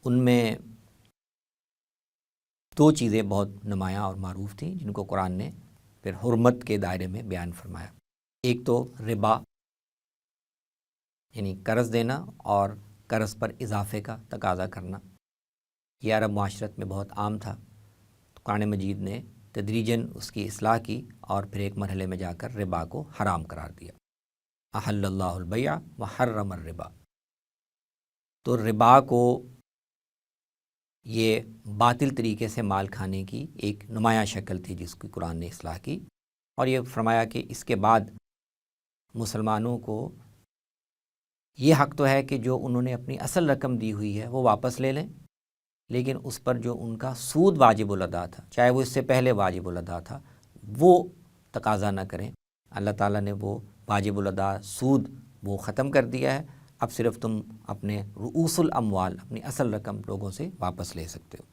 ان میں دو چیزیں بہت نمایاں اور معروف تھیں جن کو قرآن نے پھر حرمت کے دائرے میں بیان فرمایا۔ ایک تو ربا، یعنی قرض دینا اور قرض پر اضافے کا تقاضا کرنا، یہ عرب معاشرت میں بہت عام تھا۔ قرآن مجید نے تدریجاً اس کی اصلاح کی اور پھر ایک مرحلے میں جا کر ربا کو حرام قرار دیا۔ احل اللہ البیع وحرم الربا۔ تو ربا کو یہ باطل طریقے سے مال کھانے کی ایک نمایاں شکل تھی جس کی قرآن نے اصلاح کی، اور یہ فرمایا کہ اس کے بعد مسلمانوں کو یہ حق تو ہے کہ جو انہوں نے اپنی اصل رقم دی ہوئی ہے وہ واپس لے لیں، لیکن اس پر جو ان کا سود واجب الادا تھا، چاہے وہ اس سے پہلے واجب الادا تھا، وہ تقاضا نہ کریں۔ اللہ تعالیٰ نے وہ واجب الادا سود وہ ختم کر دیا ہے۔ اب صرف تم اپنے رؤوس الاموال، اپنی اصل رقم لوگوں سے واپس لے سکتے ہو۔